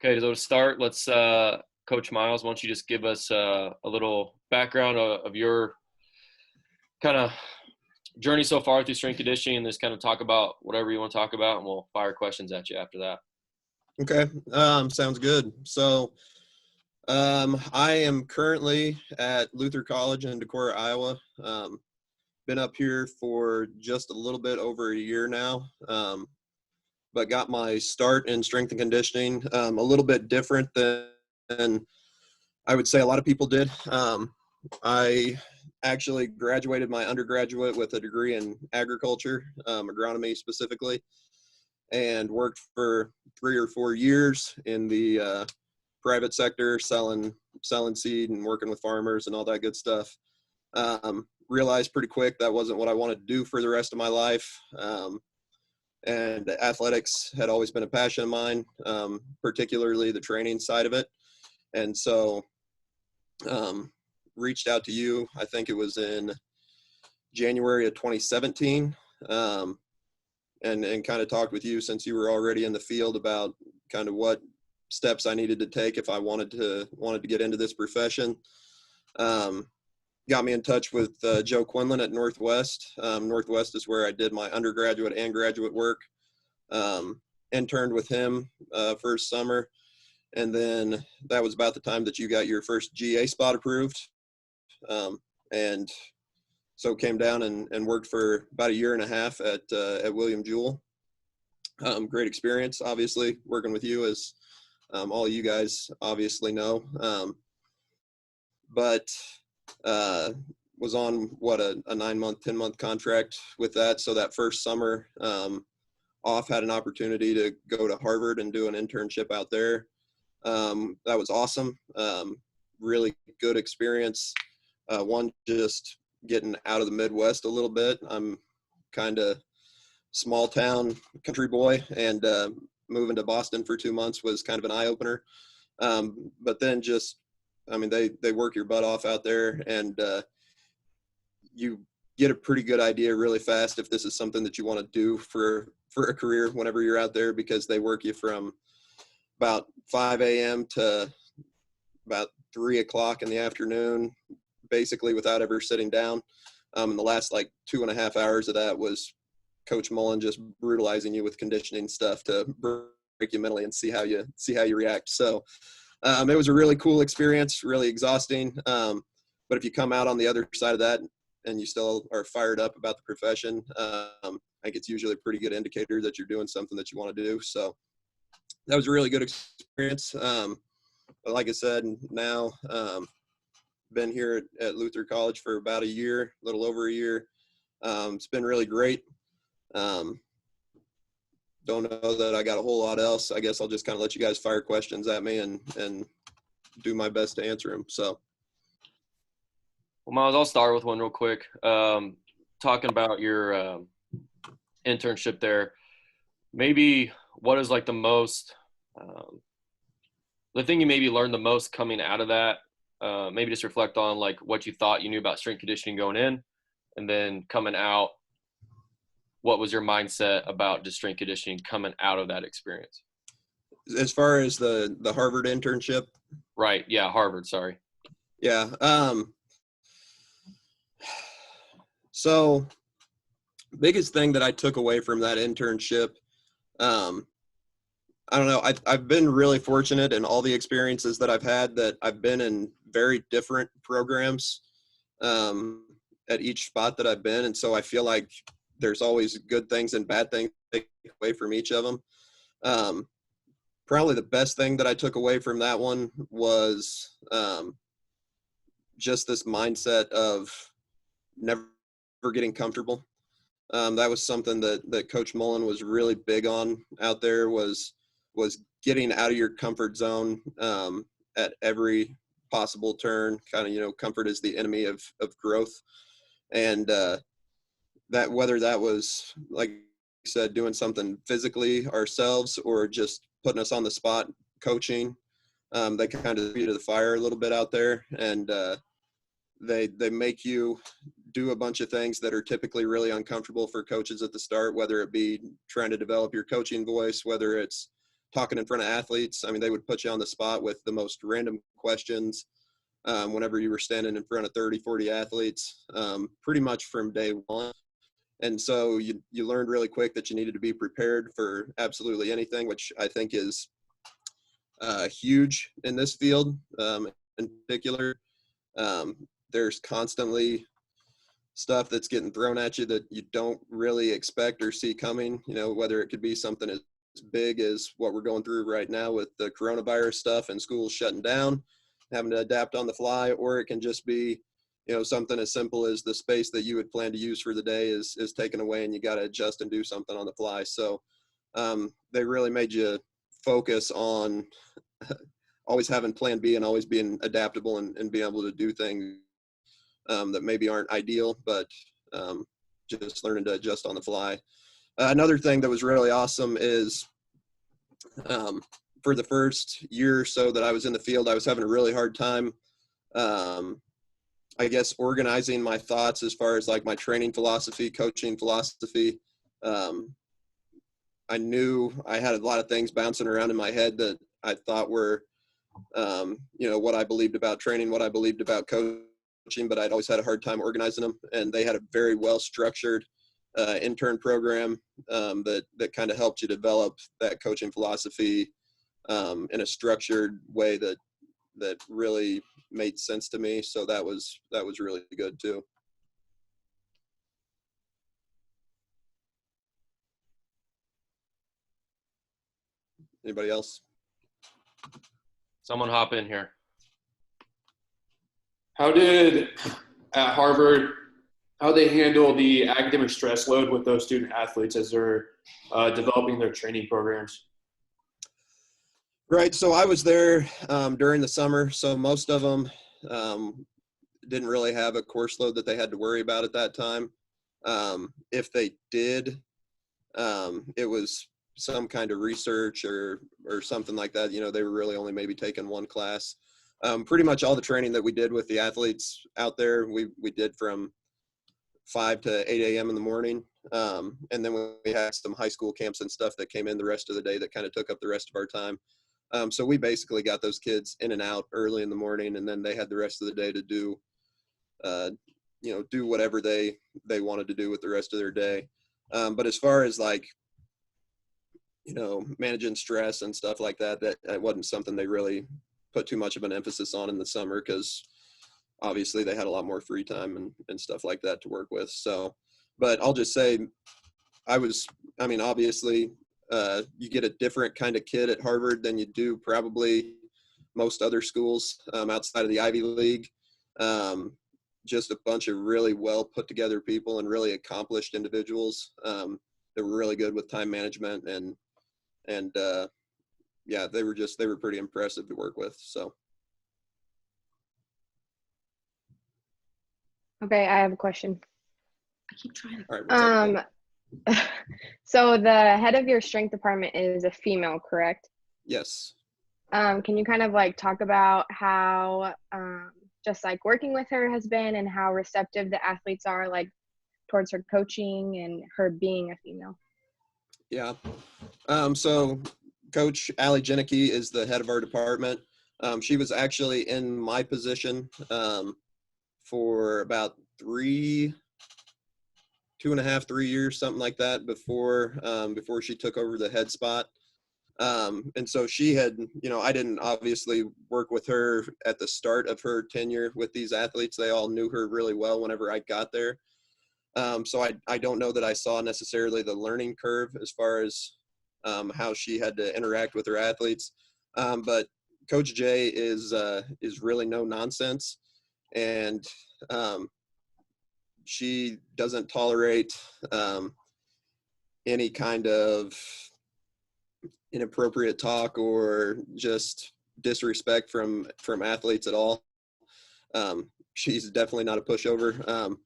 Okay, so to start, let's Coach Miles, why don't you just give us a little background of your kind of journey so far through strength conditioning, and just kind of talk about whatever you want to talk about, and we'll fire questions at you after that. Okay, sounds good. I am currently at Luther College in Decorah, Iowa. Been up here for just a little bit over a year now, but got my start in strength and conditioning a little bit different than I would say a lot of people did. I actually graduated my undergraduate with a degree in agriculture, agronomy specifically, and worked for 3 or 4 years in the private sector, selling seed and working with farmers and all that good stuff. Realized pretty quick that wasn't what I wanted to do for the rest of my life. And athletics had always been a passion of mine, particularly the training side of it. And so reached out to you, I think it was in January of 2017, and kind of talked with you since you were already in the field about kind of what steps I needed to take if I wanted to get into this profession. Got me in touch with Joe Quinlan at Northwest. Northwest is where I did my undergraduate and graduate work. Interned with him first summer, and then that was about the time that you got your first GA spot approved. And so came down and worked for about a year and a half at William Jewell. Great experience, obviously, working with you, as all you guys obviously know. But was on a 9-month, 10-month contract with that. So that first summer off, had an opportunity to go to Harvard and do an internship out there. That was awesome. Really good experience. One, just getting out of the Midwest a little bit. I'm kind of small town country boy, and moving to Boston for 2 months was kind of an eye opener. But then they work your butt off out there, and you get a pretty good idea really fast if this is something that you want to do for a career whenever you're out there, because they work you from about 5 a.m. to about 3 o'clock in the afternoon, basically without ever sitting down. And the last 2.5 hours of that was Coach Mullen just brutalizing you with conditioning stuff to break you mentally and see how you react. So it was a really cool experience, really exhausting. But if you come out on the other side of that and you still are fired up about the profession, I think it's usually a pretty good indicator that you're doing something that you want to do. So that was a really good experience. But like I said, now been here at Luther College for about a little over a year. It's been really great. Don't know that I got a whole lot else. I guess I'll just kind of let you guys fire questions at me and do my best to answer them. So. Well, Miles, I'll start with one real quick. Talking about your internship there, maybe what is the most, the thing you maybe learned the most coming out of that? Maybe just reflect on what you thought you knew about strength conditioning going in, and then coming out, what was your mindset about just strength conditioning coming out of that experience? As far as the Harvard internship? Right. Yeah. Harvard. Sorry. Yeah. So biggest thing that I took away from that internship, I don't know. I've been really fortunate in all the experiences that I've had, that I've been in very different programs at each spot that I've been. And so I feel like there's always good things and bad things to take away from each of them. Probably the best thing that I took away from that one was just this mindset of never getting comfortable. That was something that Coach Mullen was really big on out there, was getting out of your comfort zone at every possible turn. Kind of, comfort is the enemy of growth. And that, whether that was, like I said, doing something physically ourselves or just putting us on the spot coaching, they kind of beat to the fire a little bit out there. And they make you do a bunch of things that are typically really uncomfortable for coaches at the start, whether it be trying to develop your coaching voice, whether it's talking in front of athletes. I mean, they would put you on the spot with the most random questions whenever you were standing in front of 30, 40 athletes, pretty much from day one. And so you learned really quick that you needed to be prepared for absolutely anything, which I think is huge in this field in particular. There's constantly stuff that's getting thrown at you that you don't really expect or see coming, whether it could be something as big as what we're going through right now with the coronavirus stuff and schools shutting down, having to adapt on the fly, or it can just be, something as simple as the space that you would plan to use for the day is taken away and you got to adjust and do something on the fly. So they really made you focus on always having plan B and always being adaptable and being able to do things that maybe aren't ideal, but just learning to adjust on the fly. Another thing that was really awesome is for the first year or so that I was in the field, I was having a really hard time, I guess, organizing my thoughts as far as like my training philosophy, coaching philosophy. I knew I had a lot of things bouncing around in my head that I thought were, what I believed about training, what I believed about coaching, but I'd always had a hard time organizing them. And they had a very well structured intern program that kind of helped you develop that coaching philosophy in a structured way that really made sense to me. So that was really good too. Anybody else? Someone hop in here. How did at Harvard, how they handle the academic stress load with those student athletes as they're developing their training programs? Right. So I was there during the summer. So most of them didn't really have a course load that they had to worry about at that time. If they did, it was some kind of research or something like that. They were really only maybe taking one class. Pretty much all the training that we did with the athletes out there, we did from 5 to 8 a.m. in the morning. And then we had some high school camps and stuff that came in the rest of the day that kind of took up the rest of our time. So we basically got those kids in and out early in the morning, and then they had the rest of the day to do, do whatever they wanted to do with the rest of their day. But as far as like, managing stress and stuff like that, that wasn't something they really put too much of an emphasis on in the summer, because obviously they had a lot more free time and stuff like that to work with. So, but I'll just say obviously you get a different kind of kid at Harvard than you do probably most other schools outside of the Ivy League. Just a bunch of really well put together people and really accomplished individuals that were really good with time management and they were pretty impressive to work with. So. Okay, I have a question. I keep trying. All right. So the head of your strength department is a female, correct? Yes. Can you kind of like talk about how just like working with her has been and how receptive the athletes are like towards her coaching and her being a female? Yeah. So Coach Allie Jenicky is the head of our department. She was actually in my position for about 3 years, something like that, before she took over the head spot. And so she had, I didn't obviously work with her at the start of her tenure with these athletes. They all knew her really well whenever I got there. So I don't know that I saw necessarily the learning curve as far as how she had to interact with her athletes. But Coach Jay is really no nonsense, and she doesn't tolerate any kind of inappropriate talk or just disrespect from athletes at all. She's definitely not a pushover.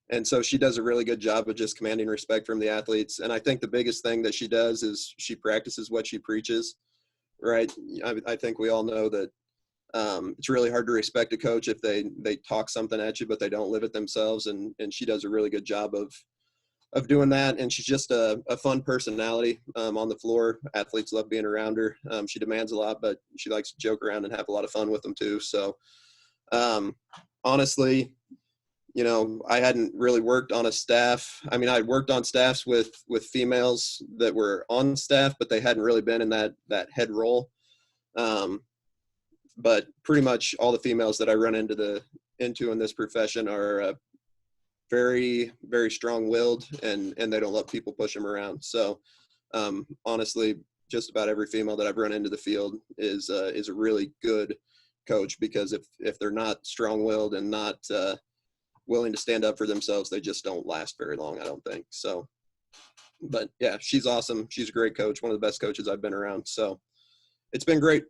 And so she does a really good job of just commanding respect from the athletes. And I think the biggest thing that she does is she practices what she preaches, right? I think we all know that it's really hard to respect a coach if they talk something at you, but they don't live it themselves. And she does a really good job doing that. And she's just a fun personality on the floor. Athletes love being around her. She demands a lot, but she likes to joke around and have a lot of fun with them too. So honestly, you know, I hadn't really worked on a staff. I mean, I'd worked on staffs with females that were on staff, but they hadn't really been in that head role. But pretty much all the females that I run into in this profession are very, very strong-willed, and they don't let people push them around. So honestly, just about every female that I've run into the field is a really good coach, because if they're not strong-willed and not willing to stand up for themselves, they just don't last very long, I don't think. So, but yeah, she's awesome. She's a great coach, one of the best coaches I've been around. So it's been great.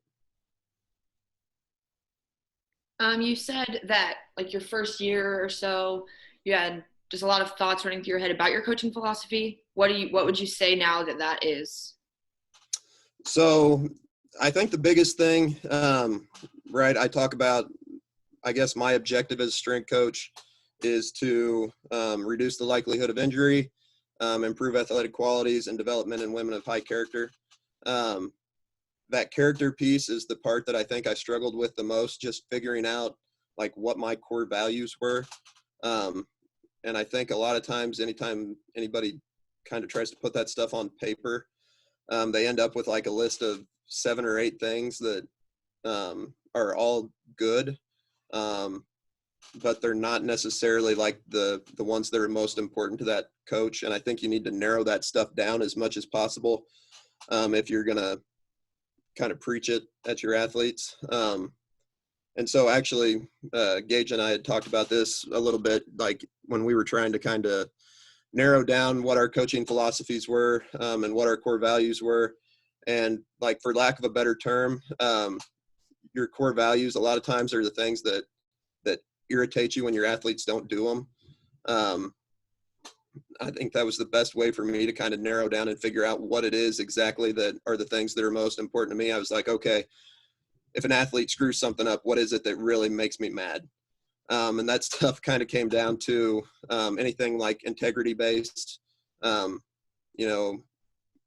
You said that like your first year or so, you had just a lot of thoughts running through your head about your coaching philosophy. What would you say now that is? So I think the biggest thing, right, I talk about, I guess my objective as a strength coach is to reduce the likelihood of injury, improve athletic qualities, and development in women of high character. That character piece is the part that I think I struggled with the most, just figuring out like what my core values were. And I think a lot of times, anytime anybody kind of tries to put that stuff on paper, they end up with like a list of 7 or 8 things that are all good, but they're not necessarily like the ones that are most important to that coach. And I think you need to narrow that stuff down as much as possible if you're going to kind of preach it at your athletes. And so actually, Gage and I had talked about this a little bit, like when we were trying to kind of narrow down what our coaching philosophies were and what our core values were. And like, for lack of a better term, your core values a lot of times are the things that irritate you when your athletes don't do them. I think that was the best way for me to kind of narrow down and figure out what it is exactly that are the things that are most important to me. I was like, okay, if an athlete screws something up, what is it that really makes me mad? And that stuff kind of came down to anything like integrity based. You know,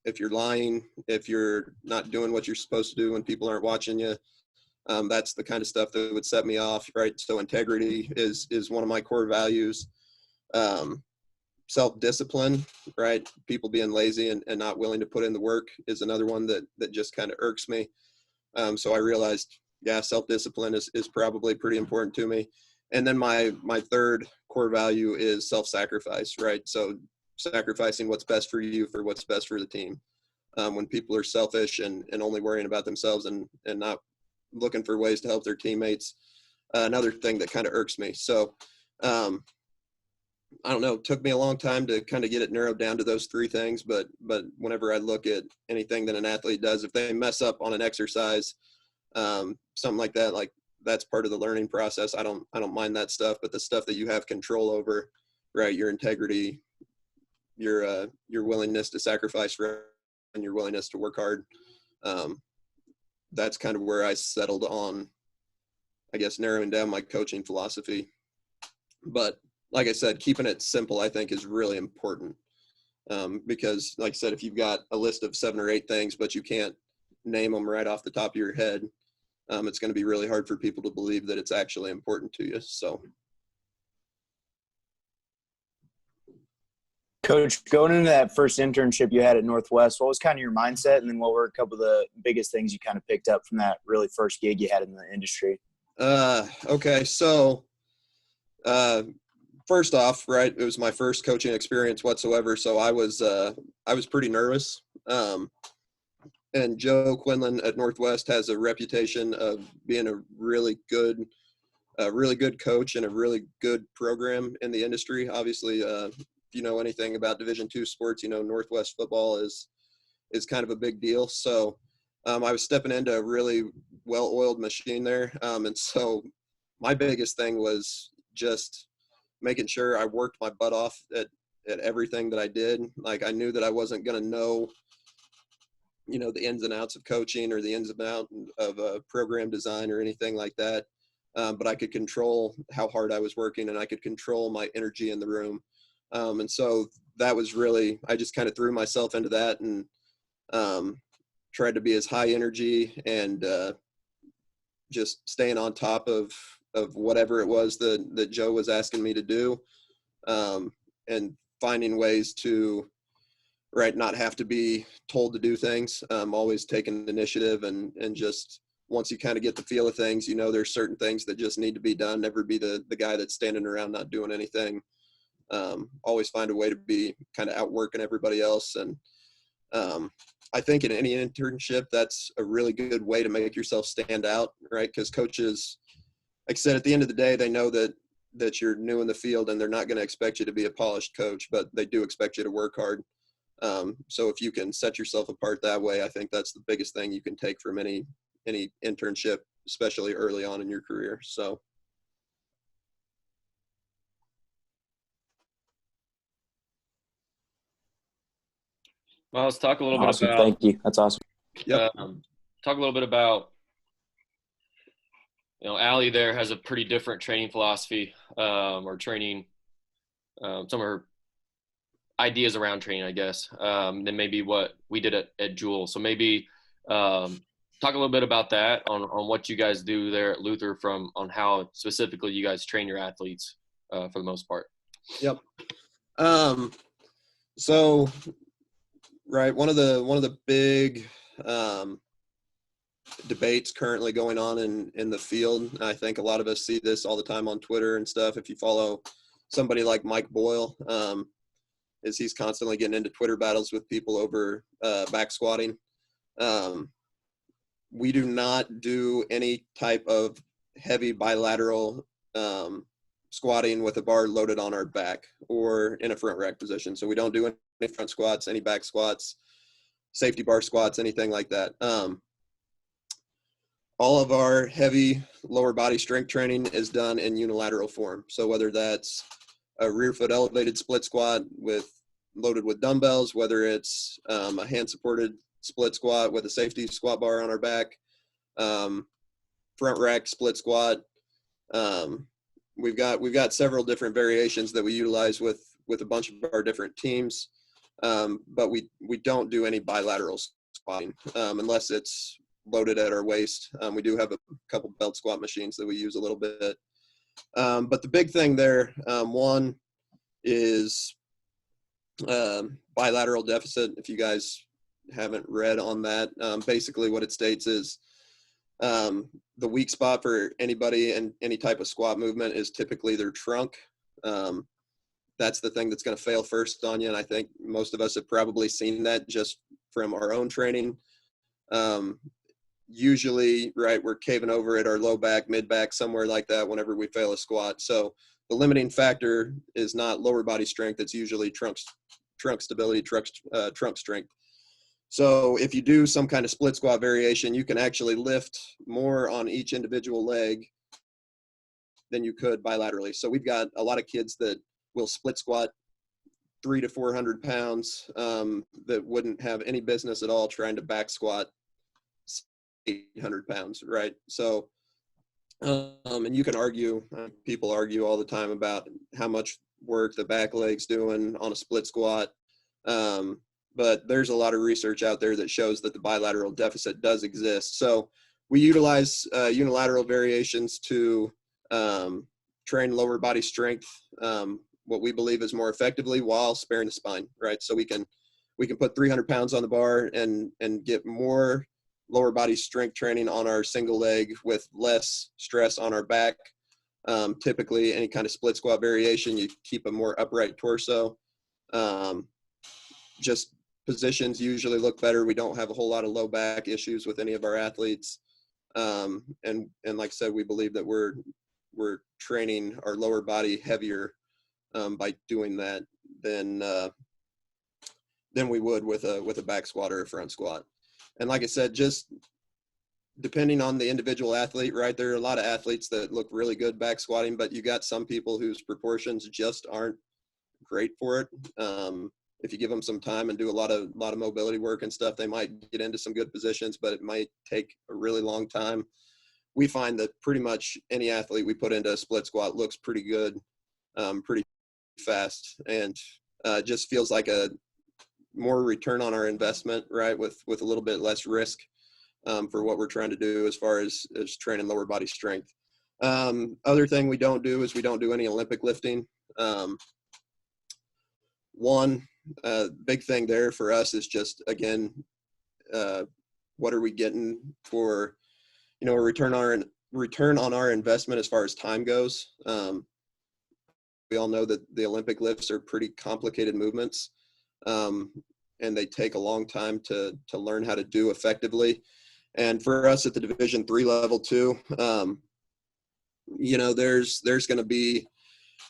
if you're lying, if you're not doing what you're supposed to do when people aren't watching you, that's the kind of stuff that would set me off, right? So integrity is one of my core values. Self-discipline, right? People being lazy and not willing to put in the work is another one that just kind of irks me. So I realized, yeah, self-discipline is probably pretty important to me. And then my third core value is self-sacrifice, right? So sacrificing what's best for you for what's best for the team. When people are selfish and only worrying about themselves and not looking for ways to help their teammates, another thing that kind of irks me. So I don't know, it took me a long time to kind of get it narrowed down to those 3 things, but whenever I look at anything that an athlete does, if they mess up on an exercise, something like that, like that's part of the learning process. I don't mind that stuff, but the stuff that you have control over, right? Your integrity, your willingness to sacrifice for, and your willingness to work hard. That's kind of where I settled on, I guess, narrowing down my coaching philosophy. But like I said, keeping it simple, I think, is really important, because like I said, if you've got a list of 7 or 8 things, but you can't name them right off the top of your head, it's going to be really hard for people to believe that it's actually important to you. So, Coach, going into that first internship you had at Northwest, what was kind of your mindset, and then what were a couple of the biggest things you kind of picked up from that really first gig you had in the industry? Okay, so first off, right, it was my first coaching experience whatsoever, so I was pretty nervous. And Joe Quinlan at Northwest has a reputation of being a really good coach and a really good program in the industry. Obviously, if you know anything about Division II sports, you know Northwest football is kind of a big deal. So I was stepping into a really well-oiled machine there, and so my biggest thing was just making sure I worked my butt off at everything that I did. Like, I knew that I wasn't going to know, you know, the ins and outs of coaching or the ins and outs of program design or anything like that. But I could control how hard I was working, and I could control my energy in the room. And so that was really, I just kind of threw myself into that and tried to be as high energy and just staying on top of whatever it was that Joe was asking me to do, and finding ways to, right, not have to be told to do things, always taking initiative and just once you kind of get the feel of things, there's certain things that just need to be done. Never be the guy that's standing around not doing anything. Always find a way to be kind of outworking everybody else. And I think in any internship, that's a really good way to make yourself stand out, right? Because coaches, like I said, at the end of the day, they know that you're new in the field and they're not going to expect you to be a polished coach, but they do expect you to work hard. So if you can set yourself apart that way, I think that's the biggest thing you can take from any internship, especially early on in your career. So. Well, let's talk a little bit Awesome. about. Thank you. That's awesome. Yep. Talk a little bit about. Allie there has a pretty different training philosophy, or training, some of her ideas around training, I guess, than maybe what we did at Jewell. So maybe talk a little bit about that on what you guys do there at Luther on how specifically you guys train your athletes for the most part. Yep. So, right, one of the big debates currently going on in the field, I think a lot of us see this all the time on Twitter and stuff. If you follow somebody like Mike Boyle, is he's constantly getting into Twitter battles with people over back squatting. We do not do any type of heavy bilateral squatting with a bar loaded on our back or in a front rack position. So we don't do any front squats, any back squats, safety bar squats, anything like that. All of our heavy lower body strength training is done in unilateral form. So whether that's a rear foot elevated split squat loaded with dumbbells, whether it's a hand supported split squat with a safety squat bar on our back, front rack split squat. We've got several different variations that we utilize with a bunch of our different teams, but we don't do any bilateral squatting unless it's loaded at our waist. We do have a couple belt squat machines that we use a little bit, but the big thing there, one is bilateral deficit. If you guys haven't read on that, basically what it states is the weak spot for anybody in any type of squat movement is typically their trunk. That's the thing that's going to fail first on you, and I think most of us have probably seen that just from our own training. Usually, right, we're caving over at our low back, mid back, somewhere like that whenever we fail a squat. So the limiting factor is not lower body strength. It's usually trunk stability, trunk strength. So if you do some kind of split squat variation, you can actually lift more on each individual leg than you could bilaterally. So we've got a lot of kids that will split squat 300 to 400 pounds that wouldn't have any business at all trying to back squat 800 pounds, right? So, and you can argue, people argue all the time about how much work the back leg's doing on a split squat. But there's a lot of research out there that shows that the bilateral deficit does exist. So we utilize unilateral variations to train lower body strength, what we believe is more effectively while sparing the spine, right? So we can put 300 pounds on the bar and get more lower body strength training on our single leg with less stress on our back. Typically any kind of split squat variation, you keep a more upright torso. Just positions usually look better. We don't have a whole lot of low back issues with any of our athletes. And like I said, we believe that we're training our lower body heavier by doing that than we would with a back squat or a front squat. And like I said, just depending on the individual athlete, right? There are a lot of athletes that look really good back squatting, but you got some people whose proportions just aren't great for it. If you give them some time and do a lot of mobility work and stuff, they might get into some good positions, but it might take a really long time. We find that pretty much any athlete we put into a split squat looks pretty good, pretty fast. And just feels like a more return on our investment, right? With a little bit less risk for what we're trying to do as far as training lower body strength. Other thing we don't do is we don't do any Olympic lifting. One big thing there for us is just, again, what are we getting for, a return on our investment as far as time goes. We all know that the Olympic lifts are pretty complicated movements, and they take a long time to learn how to do effectively. And for us at the Division III level too, there's going to be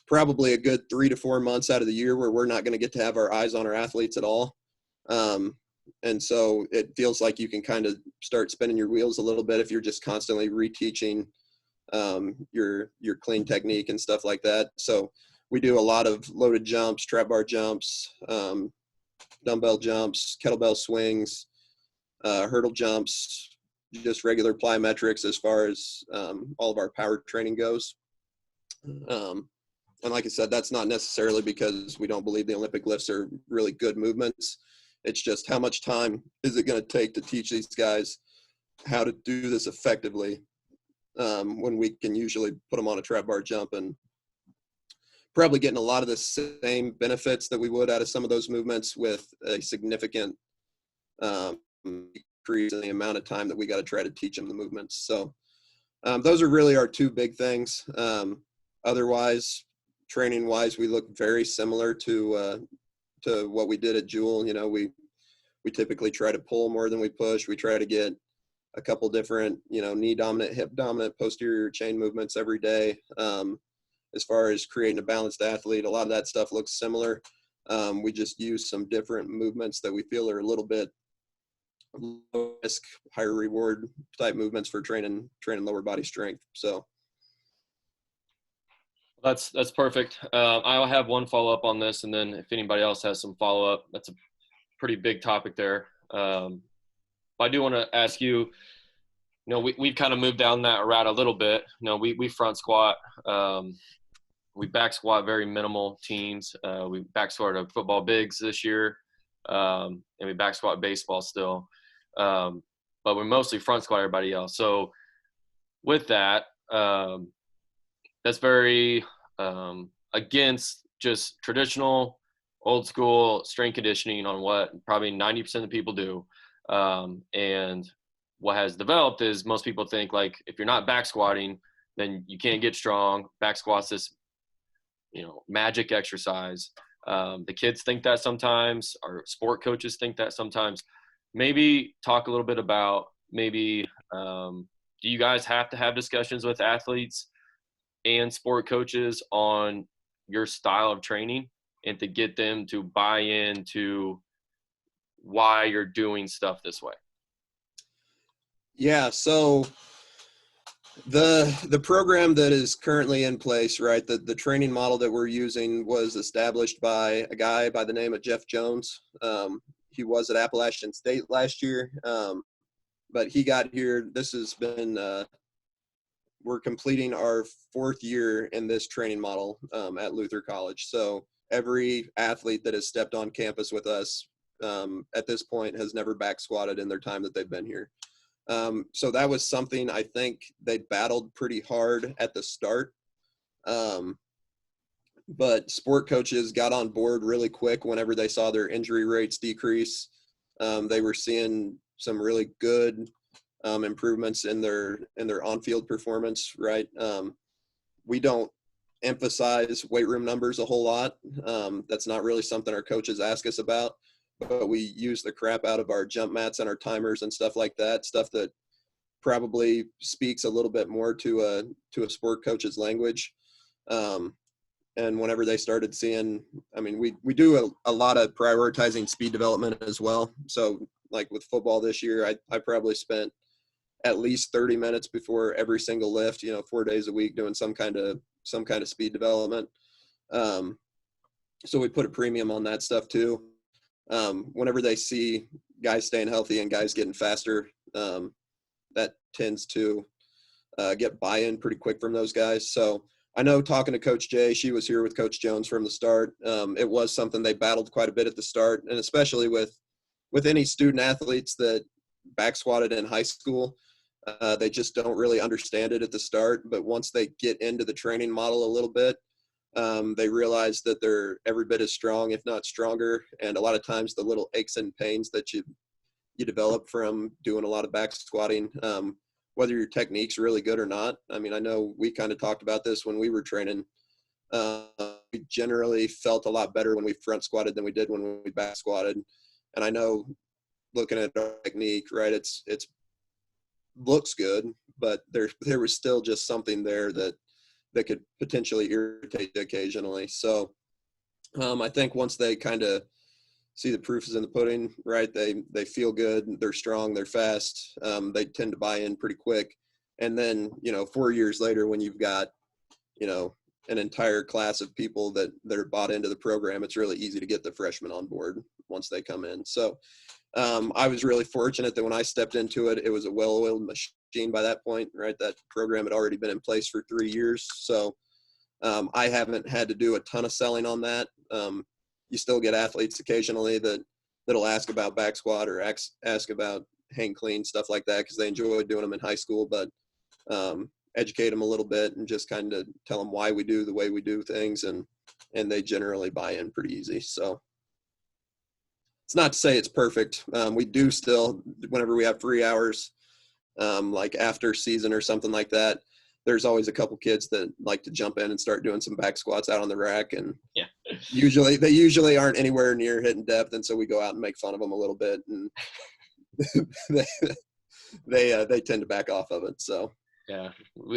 probably a good 3 to 4 months out of the year where we're not going to get to have our eyes on our athletes at all. And so it feels like you can kind of start spinning your wheels a little bit if you're just constantly reteaching your clean technique and stuff like that. So we do a lot of loaded jumps, trap bar jumps, dumbbell jumps, kettlebell swings, hurdle jumps, just regular plyometrics as far as all of our power training goes. And like I said, that's not necessarily because we don't believe the Olympic lifts are really good movements. It's just how much time is it going to take to teach these guys how to do this effectively when we can usually put them on a trap bar jump and probably getting a lot of the same benefits that we would out of some of those movements with a significant increase in the amount of time that we got to try to teach them the movements. So those are really our two big things. Otherwise, training wise, we look very similar to what we did at Jewell. We typically try to pull more than we push. We try to get a couple different, knee dominant, hip dominant, posterior chain movements every day. As far as creating a balanced athlete, a lot of that stuff looks similar. We just use some different movements that we feel are a little bit low risk, higher reward type movements for training lower body strength. So. That's perfect. I'll have one follow-up on this, and then if anybody else has some follow-up, that's a pretty big topic there. I do want to ask you, we've kind of moved down that route a little bit. We front squat. We back squat very minimal teams. We back squatted football bigs this year, and we back squat baseball still. But we mostly front squat everybody else. So with that, that's very against just traditional, old school strength conditioning on what probably 90% of people do. And what has developed is most people think, like, if you're not back squatting, then you can't get strong. Back squat's this, magic exercise. The kids think that sometimes. Our sport coaches think that sometimes. Maybe talk a little bit about do you guys have to have discussions with athletes and sport coaches on your style of training and to get them to buy into why you're doing stuff this way? Yeah. So the program that is currently in place, right, the training model that we're using was established by a guy by the name of Jeff Jones. He was at Appalachian State last year, but he got here. This has been we're completing our 4th year in this training model at Luther College. So every athlete that has stepped on campus with us at this point has never back squatted in their time that they've been here. So that was something I think they battled pretty hard at the start. But sport coaches got on board really quick whenever they saw their injury rates decrease. They were seeing some really good improvements in their on-field performance, right? We don't emphasize weight room numbers a whole lot. That's not really something our coaches ask us about, but we use the crap out of our jump mats and our timers and stuff like that, stuff that probably speaks a little bit more to a sport coach's language. And whenever they started seeing, we do a lot of prioritizing speed development as well. So like with football this year, I probably spent at least 30 minutes before every single lift, 4 days a week doing some kind of speed development. So we put a premium on that stuff too. Whenever they see guys staying healthy and guys getting faster, that tends to get buy-in pretty quick from those guys. So I know talking to Coach Jay, she was here with Coach Jones from the start. It was something they battled quite a bit at the start, and especially with any student athletes that back squatted in high school, they just don't really understand it at the start. But once they get into the training model a little bit, they realize that they're every bit as strong, if not stronger. And a lot of times the little aches and pains that you develop from doing a lot of back squatting, whether your technique's really good or not. I mean, I know we kind of talked about this when we were training. We generally felt a lot better when we front squatted than we did when we back squatted. And I know looking at our technique, right, it's looks good, but there was still just something there that could potentially irritate occasionally. So I think once they kind of see the proof is in the pudding, right? They feel good, they're strong, they're fast. They tend to buy in pretty quick. And then, 4 years later, when you've got, an entire class of people that are bought into the program, it's really easy to get the freshmen on board once they come in. So I was really fortunate that when I stepped into it, it was a well-oiled machine by that point, right? That program had already been in place for 3 years. So I haven't had to do a ton of selling on that. You still get athletes occasionally that'll ask about back squat or ask about hang clean, stuff like that, because they enjoy doing them in high school, but educate them a little bit and just kind of tell them why we do the way we do things, and they generally buy in pretty easy. So it's not to say it's perfect. We do still, whenever we have 3 hours, like after season or something like that, there's always a couple kids that like to jump in and start doing some back squats out on the rack. And they usually aren't anywhere near hitting depth. And so we go out and make fun of them a little bit, and they tend to back off of it. So, yeah,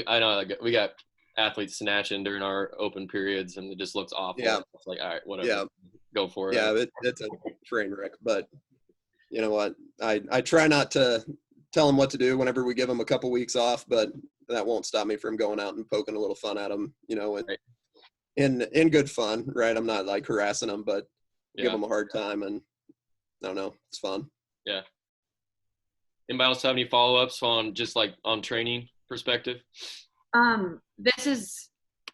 I know we got athletes snatching during our open periods, and it just looks awful. Yeah. It's like, all right, whatever. Yeah. Go for it. Yeah. It's a train wreck, but you know what? I try not to tell them what to do whenever we give them a couple weeks off, but that won't stop me from going out and poking a little fun at them, Right. in good fun, right? I'm not like harassing them, but give Yeah. them a hard time, and I don't know, it's fun. Yeah. Anybody else have any follow-ups on just like on training perspective? This is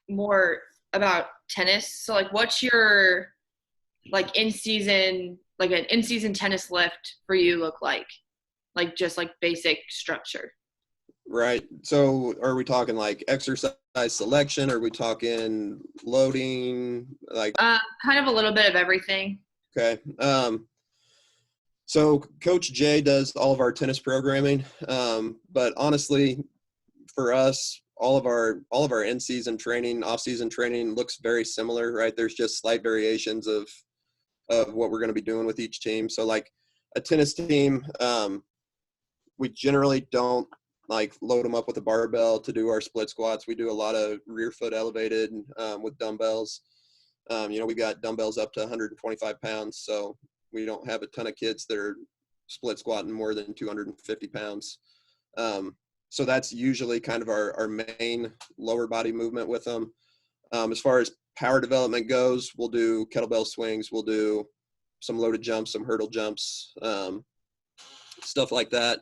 more about tennis. So like what's your like an in-season tennis lift for you look like? Like just like basic structure. Right. So are we talking like exercise selection? Are we talking loading? Like, Kind of a little bit of everything. okay. So Coach Jay does all of our tennis programming. But honestly, for us, all of our in-season training, off-season training looks very similar, right? There's just slight variations of what we're going to be doing with each team. So like a tennis team, we generally don't like load them up with a barbell to do our split squats. We do a lot of rear foot elevated with dumbbells. We've got dumbbells up to 125 pounds. So we don't have a ton of kids that are split squatting more than 250 pounds. So that's usually kind of our main lower body movement with them. As far as power development goes, we'll do kettlebell swings. We'll do some loaded jumps, some hurdle jumps, stuff like that.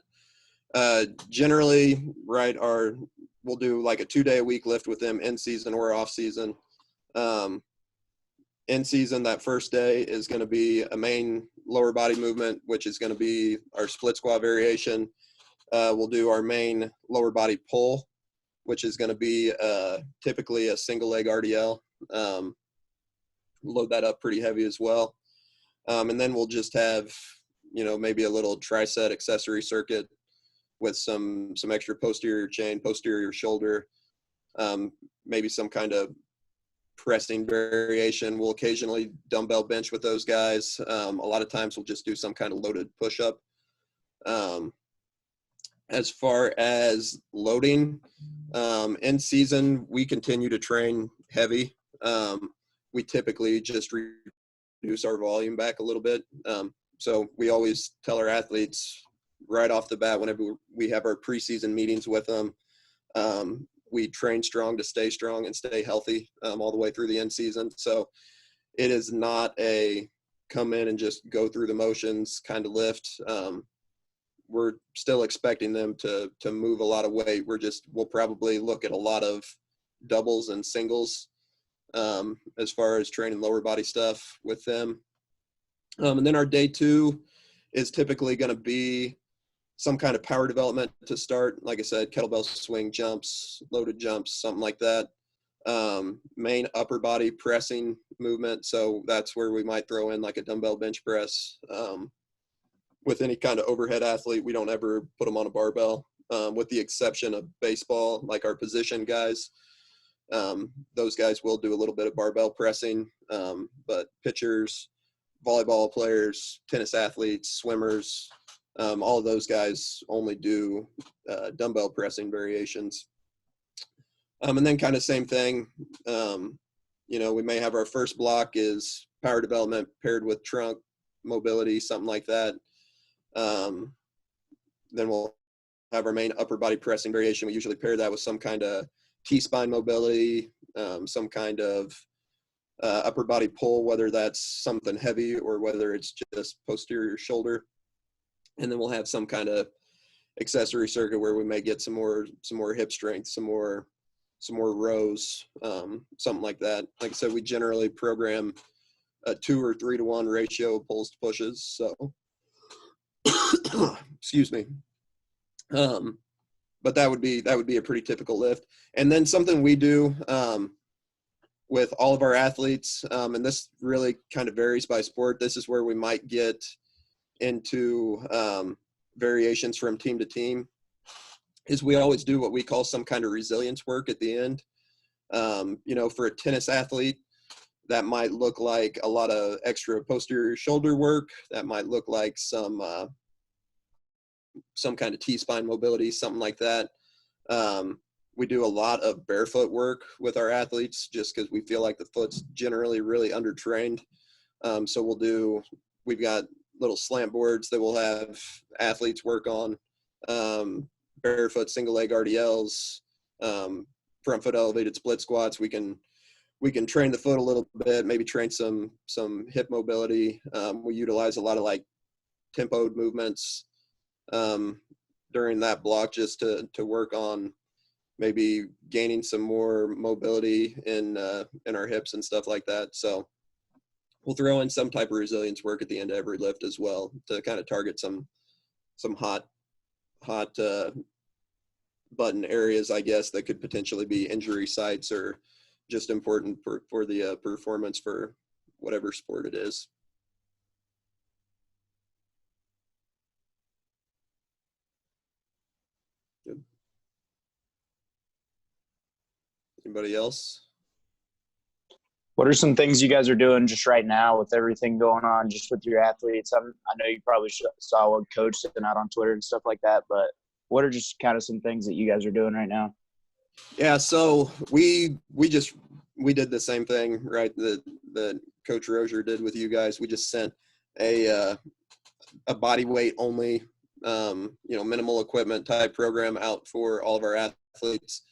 Generally, right, we'll do like a 2-day-a-week lift with them in season or off season. In season, that first day is going to be a main lower body movement, which is going to be our split squat variation. We'll do our main lower body pull, which is going to be typically a single leg RDL. Load that up pretty heavy as well. And then we'll just have, maybe a little tricep accessory circuit with some extra posterior chain, posterior shoulder, maybe some kind of pressing variation. We'll occasionally dumbbell bench with those guys. A lot of times we'll just do some kind of loaded push-up. As far as loading, in season, we continue to train heavy. We typically just reduce our volume back a little bit. So we always tell our athletes right off the bat, whenever we have our preseason meetings with them, we train strong to stay strong and stay healthy all the way through the end season. So it is not a come in and just go through the motions kind of lift. We're still expecting them to move a lot of weight. We'll probably look at a lot of doubles and singles as far as training lower body stuff with them. And then our day 2 is typically going to be some kind of power development to start. Like I said, kettlebell swing, jumps, loaded jumps, something like that. Main upper body pressing movement. So that's where we might throw in like a dumbbell bench press. With any kind of overhead athlete, we don't ever put them on a barbell, with the exception of baseball, like our position guys. Those guys will do a little bit of barbell pressing, but pitchers, volleyball players, tennis athletes, swimmers, all of those guys only do dumbbell pressing variations. And then kind of same thing, we may have our first block is power development paired with trunk mobility, something like that. Then we'll have our main upper body pressing variation. We usually pair that with some kind of T-spine mobility, some kind of upper body pull, whether that's something heavy or whether it's just posterior shoulder. And then we'll have some kind of accessory circuit where we may get some more hip strength, some more rows, something like that. Like I said, we generally program a 2 or 3 to 1 ratio of pulls to pushes. So, excuse me. But that would be a pretty typical lift. And then something we do with all of our athletes, and this really kind of varies by sport. This is where we might get into variations from team to team, is we always do what we call some kind of resilience work at the end. For a tennis athlete, that might look like a lot of extra posterior shoulder work. That might look like some kind of T-spine mobility, something like that. We do a lot of barefoot work with our athletes just because we feel like the foot's generally really undertrained. So we've got little slant boards that we'll have athletes work on, barefoot single leg RDLs, front foot elevated split squats. We can train the foot a little bit, maybe train some hip mobility. We utilize a lot of like tempoed movements during that block just to work on maybe gaining some more mobility in our hips and stuff like that. So we'll throw in some type of resilience work at the end of every lift as well to kind of target some hot button areas, I guess, that could potentially be injury sites or just important for the performance for whatever sport it is. Good. Anybody else? What are some things you guys are doing just right now with everything going on, just with your athletes? I know you probably saw what Coach sent out on Twitter and stuff like that, but what are just kind of some things that you guys are doing right now? Yeah, so we did the same thing, right? That Coach Rozier did with you guys. We just sent a body weight only, minimal equipment type program out for all of our athletes.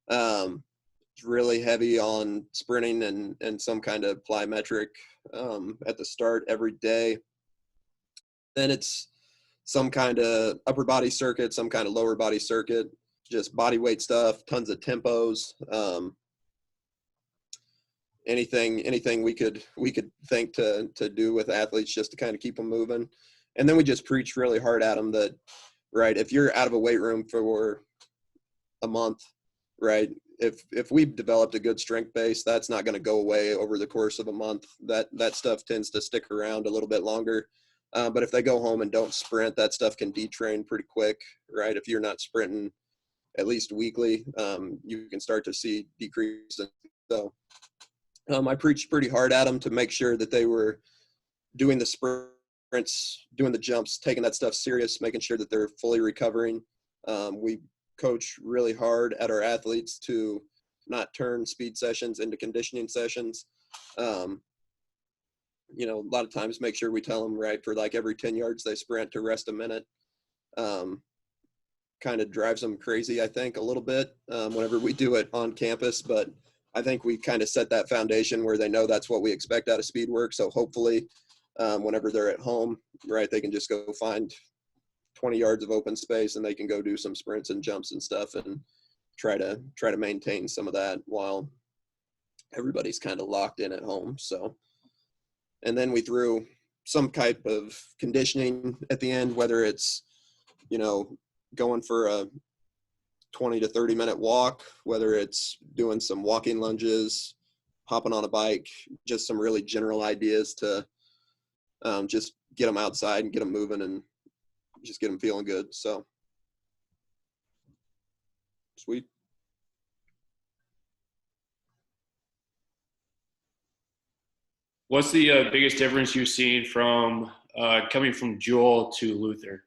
It's really heavy on sprinting and some kind of plyometric at the start every day. Then it's some kind of upper body circuit, some kind of lower body circuit, just body weight stuff, tons of tempos, anything we could think to do with athletes just to kind of keep them moving. And then we just preach really hard at them that, right, if you're out of a weight room for a month, right, if we've developed a good strength base, that's not going to go away over the course of a month. That stuff tends to stick around a little bit longer. But if they go home and don't sprint, that stuff can detrain pretty quick, right? If you're not sprinting at least weekly, you can start to see decreases. So I preached pretty hard at them to make sure that they were doing the sprints, doing the jumps, taking that stuff serious, making sure that they're fully recovering. We coach really hard at our athletes to not turn speed sessions into conditioning sessions. A lot of times make sure we tell them, right, for like every 10 yards they sprint to rest a minute. Kind of drives them crazy, I think, a little bit whenever we do it on campus, but I think we kind of set that foundation where they know that's what we expect out of speed work. So hopefully whenever they're at home, right, they can just go find 20 yards of open space and they can go do some sprints and jumps and stuff and try to maintain some of that while everybody's kind of locked in at home. So, and then we threw some type of conditioning at the end, whether it's, going for a 20 to 30 minute walk, whether it's doing some walking lunges, hopping on a bike, just some really general ideas to just get them outside and get them moving and just get them feeling good. So, sweet. What's the biggest difference you've seen from coming from Jewell to Luther?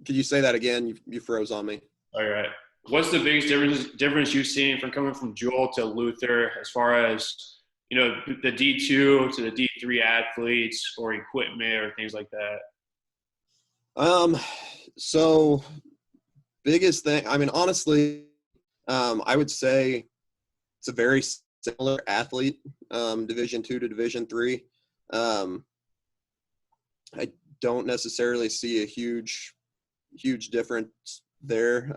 Could you say that again? You froze on me. All right. What's the biggest difference you've seen from coming from Jewell to Luther as far as, the D2 to the D3 athletes or equipment or things like that? So biggest thing, I mean, honestly, I would say it's a very similar athlete, Division II to Division III. I don't necessarily see a huge difference there.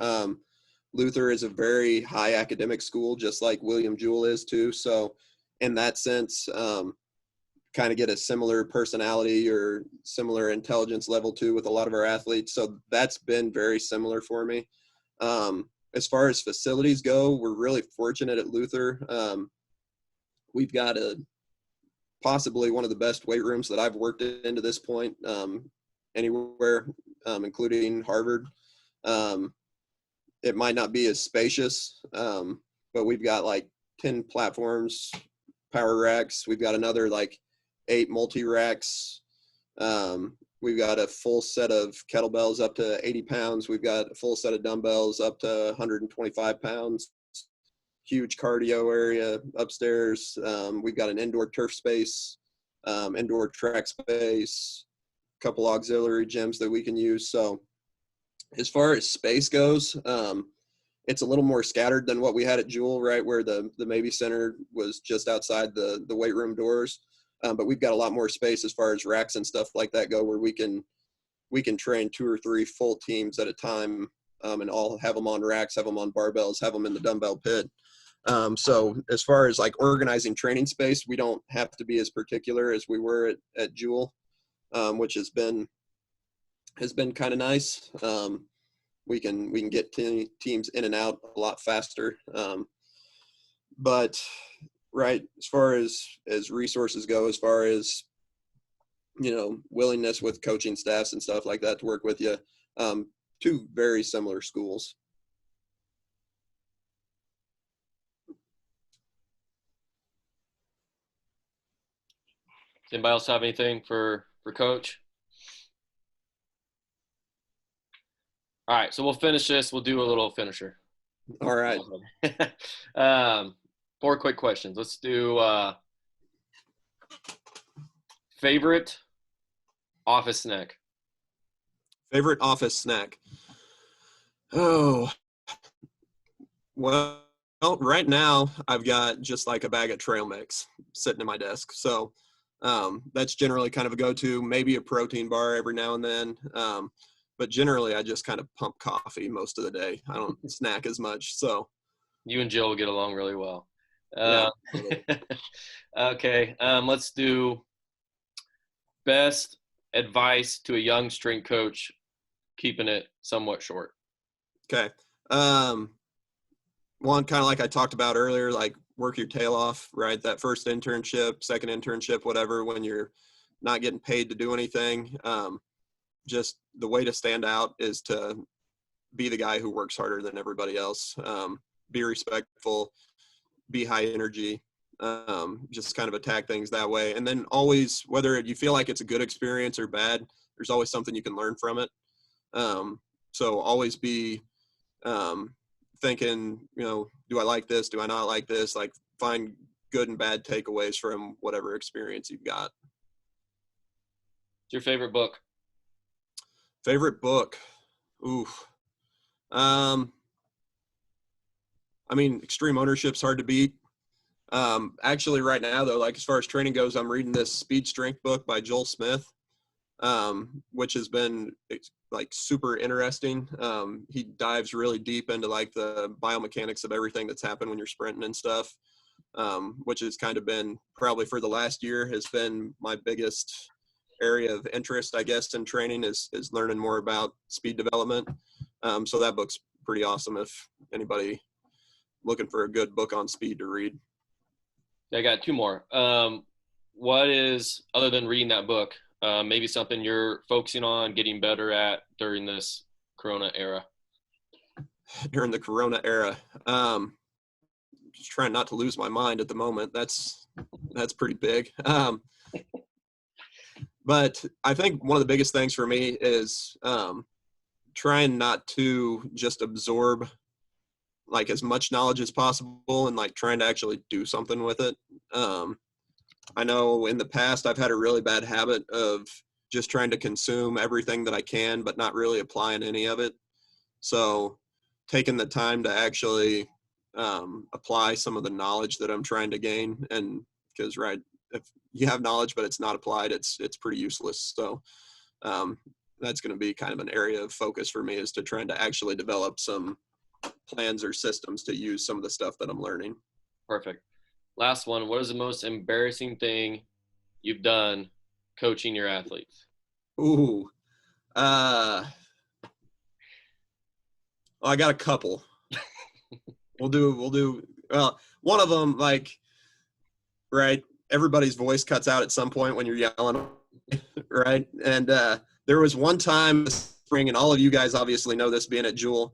Luther is a very high academic school, just like William Jewell is too. So in that sense, kind of get a similar personality or similar intelligence level too with a lot of our athletes. So that's been very similar for me. As far as facilities go, we're really fortunate at Luther. We've got possibly one of the best weight rooms that I've worked in to this point, anywhere, including Harvard. It might not be as spacious, but we've got like 10 platforms, power racks. We've got another like 8 multi-racks. We've got a full set of kettlebells up to 80 pounds. We've got a full set of dumbbells up to 125 pounds. Huge cardio area upstairs. We've got an indoor turf space, indoor track space, a couple auxiliary gyms that we can use. So as far as space goes, it's a little more scattered than what we had at Jewell, right, where the Maybe Center was just outside the weight room doors. But we've got a lot more space as far as racks and stuff like that go, where we can train 2 or 3 full teams at a time, and all have them on racks, have them on barbells, have them in the dumbbell pit. So as far as like organizing training space, we don't have to be as particular as we were at Jewell, which has been kind of nice. We can get teams in and out a lot faster. But right, as far as resources go, as far as, willingness with coaching staffs and stuff like that to work with you, 2 very similar schools. Does anybody else have anything for Coach? All right, so we'll finish this. We'll do a little finisher. All right. 4 quick questions. Let's do favorite office snack. Favorite office snack. Oh, well, right now I've got just like a bag of trail mix sitting in my desk. So that's generally kind of a go-to, maybe a protein bar every now and then. But generally I just kind of pump coffee most of the day. I don't snack as much. So You and Jill will get along really well. yeah. Okay, let's do best advice to a young strength coach, keeping it somewhat short. Okay. One, kind of like I talked about earlier, like work your tail off, right? That first internship, second internship, whatever, when you're not getting paid to do anything. Just the way to stand out is to be the guy who works harder than everybody else. Be respectful, be high energy, just kind of attack things that way. And then always, whether you feel like it's a good experience or bad, there's always something you can learn from it. So always be thinking, do I like this? Do I not like this? Like find good and bad takeaways from whatever experience you've got. What's your favorite book? Favorite book? Ooh. I mean, Extreme Ownership's hard to beat. Actually right now though, like as far as training goes, I'm reading this speed strength book by Joel Smith. which has been like super interesting. He dives really deep into like the biomechanics of everything that's happened when you're sprinting and stuff, which has kind of been probably for the last year has been my biggest area of interest, I guess, in training is learning more about speed development. So that book's pretty awesome if anybody looking for a good book on speed to read. I got two more. What is, other than reading that book, maybe something you're focusing on getting better at during this Corona era? During the Corona era, just trying not to lose my mind at the moment. That's pretty big. But I think one of the biggest things for me is trying not to just absorb like as much knowledge as possible and like trying to actually do something with it. I know in the past I've had a really bad habit of just trying to consume everything that I can, but not really applying any of it. So taking the time to actually apply some of the knowledge that I'm trying to gain, and because if you have knowledge but it's not applied, it's pretty useless. So that's going to be kind of an area of focus for me, is to trying to actually develop some plans or systems to use some of the stuff that I'm learning. Perfect. Last one. What is the most embarrassing thing you've done coaching your athletes? Ooh, well, I got a couple. We'll do. Well, one of them, like, right, everybody's voice cuts out at some point when you're yelling, right? And there was one time this spring, and all of you guys obviously know this being at Jewell,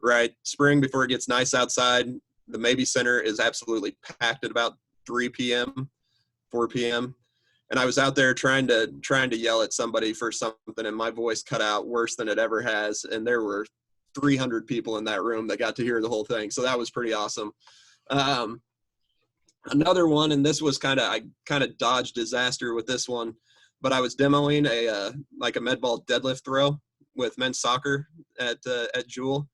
right? Spring before it gets nice outside, the Maybe Center is absolutely packed at about 3 p.m., 4 p.m. And I was out there trying to yell at somebody for something, and my voice cut out worse than it ever has. And there were 300 people in that room that got to hear the whole thing. So that was pretty awesome. Another one, and this was I kind of dodged disaster with this one, but I was demoing a med ball deadlift throw with men's soccer at Jewell.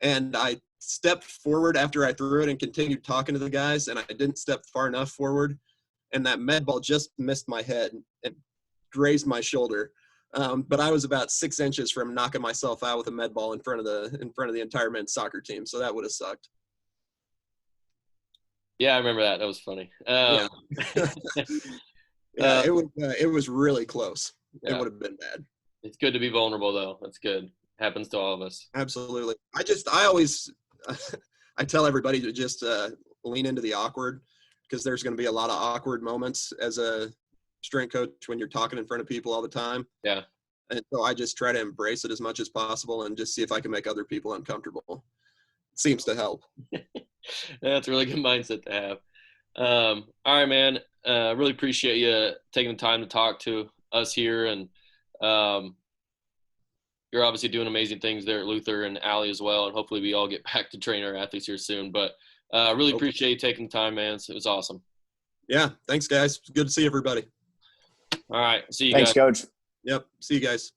And I stepped forward after I threw it and continued talking to the guys, and I didn't step far enough forward, and that med ball just missed my head and grazed my shoulder. But I was about 6 inches from knocking myself out with a med ball in front of the entire men's soccer team. So that would have sucked. Yeah, I remember that. That was funny. Yeah, it was really close. Yeah. It would have been bad. It's good to be vulnerable, though. That's good. Happens to all of us. Absolutely. I always I tell everybody to just lean into the awkward, because there's going to be a lot of awkward moments as a strength coach when you're talking in front of people all the time. Yeah. And so I just try to embrace it as much as possible and just see if I can make other people uncomfortable. It seems to help. That's a really good mindset to have. All right, man. Really appreciate you taking the time to talk to us here. And you're obviously doing amazing things there at Luther and Allie as well. And hopefully we all get back to train our athletes here soon. But really appreciate you taking the time, man. It was awesome. Yeah. Thanks, guys. Good to see everybody. All right. See you guys. Thanks, Coach. Yep. See you guys.